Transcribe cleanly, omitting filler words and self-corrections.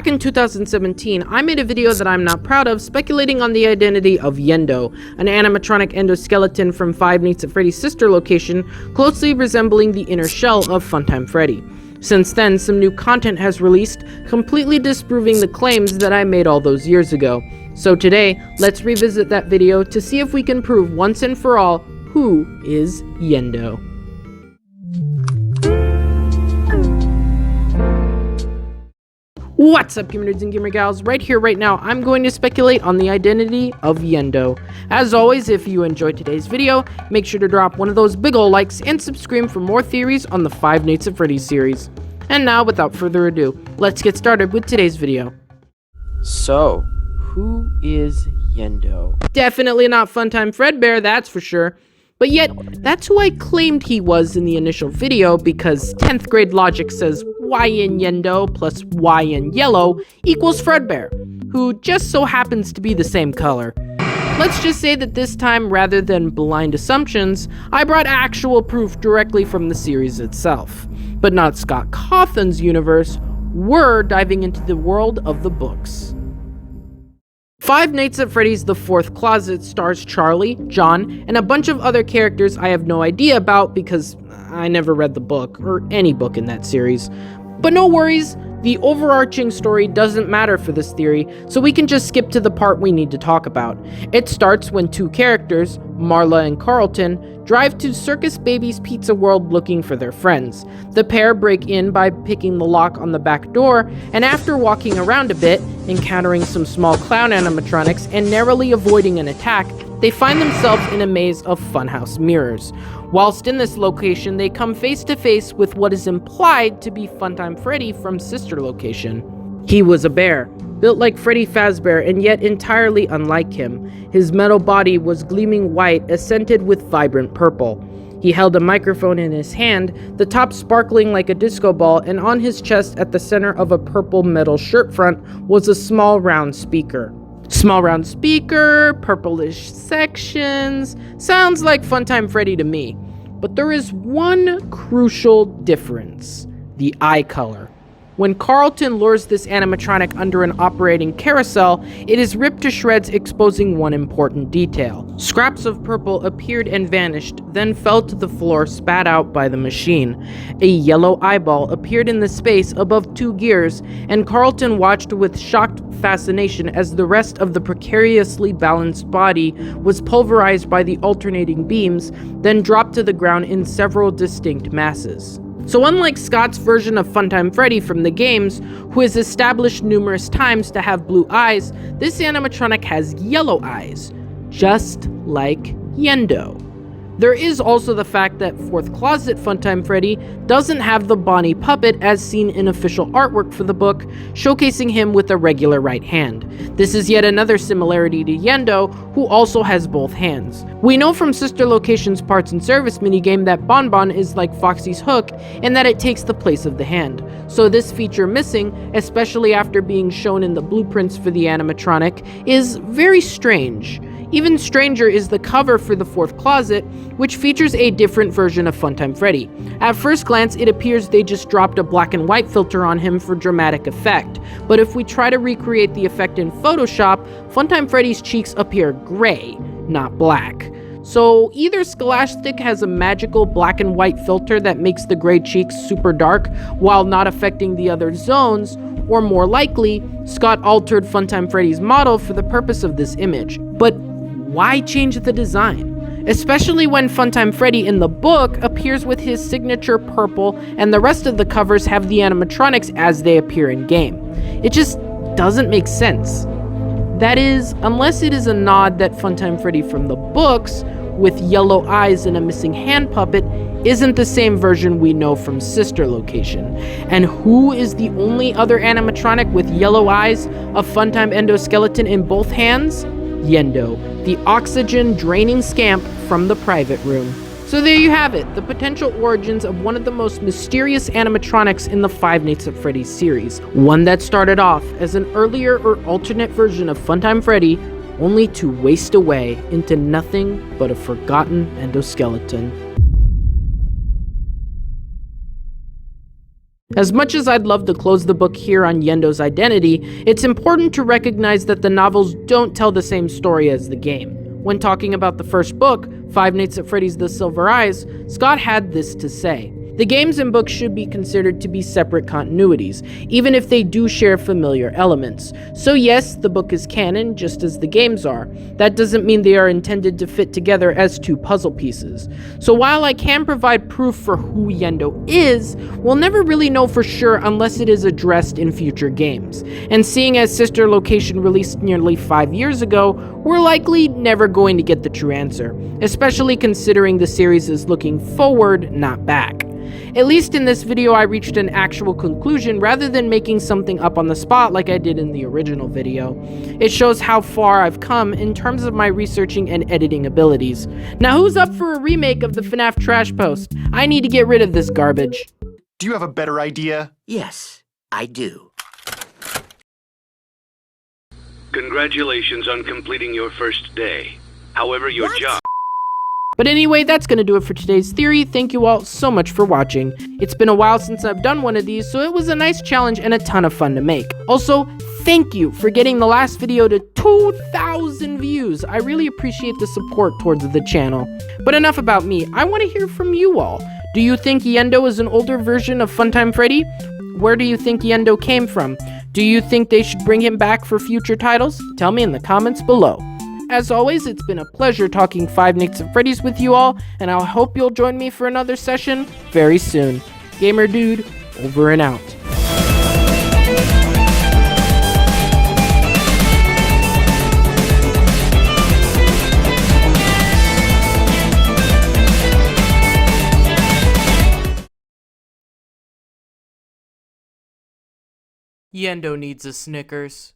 Back in 2017, I made a video that I'm not proud of speculating on the identity of Yenndo, an animatronic endoskeleton from Five Nights at Freddy's sister location, closely resembling the inner shell of Funtime Freddy. Since then, some new content has released, completely disproving the claims that I made all those years ago. So today, let's revisit that video to see if we can prove once and for all who is Yenndo. What's up, gamer dudes and gamer gals? Right here, right now, I'm going to speculate on the identity of Yenndo. As always, if you enjoyed today's video, make sure to drop one of those big ol' likes and subscribe for more theories on the Five Nights at Freddy's series. And now, without further ado, let's get started with today's video. So, who is Yenndo? Definitely not Funtime Fredbear, that's for sure. But yet, that's who I claimed he was in the initial video because 10th grade logic says Y in Yenndo plus Y in yellow equals Fredbear, who just so happens to be the same color. Let's just say that this time, rather than blind assumptions, I brought actual proof directly from the series itself. But not Scott Cawthon's universe, we're diving into the world of the books. Five Nights at Freddy's The Fourth Closet stars Charlie, John, and a bunch of other characters I have no idea about because I never read the book, or any book in that series. But no worries, the overarching story doesn't matter for this theory, so we can just skip to the part we need to talk about. It starts when two characters, Marla and Carlton, drive to Circus Baby's Pizza World looking for their friends. The pair break in by picking the lock on the back door, and after walking around a bit, encountering some small clown animatronics, and narrowly avoiding an attack, they find themselves in a maze of funhouse mirrors. Whilst in this location, they come face to face with what is implied to be Funtime Freddy from sister location. He was a bear, built like Freddy Fazbear and yet entirely unlike him. His metal body was gleaming white, accented with vibrant purple. He held a microphone in his hand, the top sparkling like a disco ball, and on his chest at the center of a purple metal shirt front was a small round speaker. Small round speaker, purplish sections, sounds like Funtime Freddy to me. But there is one crucial difference: the eye color. When Carlton lures this animatronic under an operating carousel, it is ripped to shreds, exposing one important detail. Scraps of purple appeared and vanished, then fell to the floor, spat out by the machine. A yellow eyeball appeared in the space above two gears, and Carlton watched with shocked fascination as the rest of the precariously balanced body was pulverized by the alternating beams, then dropped to the ground in several distinct masses. So unlike Scott's version of Funtime Freddy from the games, who is established numerous times to have blue eyes, this animatronic has yellow eyes, just like Yenndo. There is also the fact that Fourth Closet Funtime Freddy doesn't have the Bonnie puppet as seen in official artwork for the book, showcasing him with a regular right hand. This is yet another similarity to Yenndo, who also has both hands. We know from Sister Location's Parts and Service minigame that Bonbon is like Foxy's hook and that it takes the place of the hand. So this feature missing, especially after being shown in the blueprints for the animatronic, is very strange. Even stranger is the cover for The Fourth Closet, which features a different version of Funtime Freddy. At first glance, it appears they just dropped a black and white filter on him for dramatic effect. But if we try to recreate the effect in Photoshop, Funtime Freddy's cheeks appear gray, not black. So either Scholastic has a magical black and white filter that makes the gray cheeks super dark while not affecting the other zones, or more likely, Scott altered Funtime Freddy's model for the purpose of this image. But why change the design? Especially when Funtime Freddy in the book appears with his signature purple and the rest of the covers have the animatronics as they appear in game. It just doesn't make sense. That is, unless it is a nod that Funtime Freddy from the books, with yellow eyes and a missing hand puppet, isn't the same version we know from Sister Location. And who is the only other animatronic with yellow eyes, a Funtime endoskeleton in both hands? Yenndo, the oxygen draining scamp from the private room. So there you have it, the potential origins of one of the most mysterious animatronics in the Five Nights at Freddy's series. One that started off as an earlier or alternate version of Funtime Freddy, only to waste away into nothing but a forgotten endoskeleton. As much as I'd love to close the book here on Yenndo's identity, it's important to recognize that the novels don't tell the same story as the game. When talking about the first book, Five Nights at Freddy's The Silver Eyes, Scott had this to say: "The games and books should be considered to be separate continuities, even if they do share familiar elements. So yes, the book is canon, just as the games are. That doesn't mean they are intended to fit together as two puzzle pieces. So while I can provide proof for who Yenndo is, we'll never really know for sure unless it is addressed in future games. And seeing as Sister Location released nearly 5 years ago, we're likely never going to get the true answer, especially considering the series is looking forward, not back. At least in this video I reached an actual conclusion rather than making something up on the spot like I did in the original video. It shows how far I've come in terms of my researching and editing abilities. Now who's up for a remake of the FNaF Trashpost? I need to get rid of this garbage." Do you have a better idea? Yes, I do. Congratulations on completing your first day. However, your job... But anyway, that's gonna do it for today's theory. Thank you all so much for watching. It's been a while since I've done one of these, so it was a nice challenge and a ton of fun to make. Also, thank you for getting the last video to 2,000 views. I really appreciate the support towards the channel. But enough about me, I want to hear from you all. Do you think Yenndo is an older version of Funtime Freddy? Where do you think Yenndo came from? Do you think they should bring him back for future titles? Tell me in the comments below. As always, it's been a pleasure talking Five Nights at Freddy's with you all, and I hope you'll join me for another session very soon. Gamer Dude, over and out. Yenndo needs a Snickers.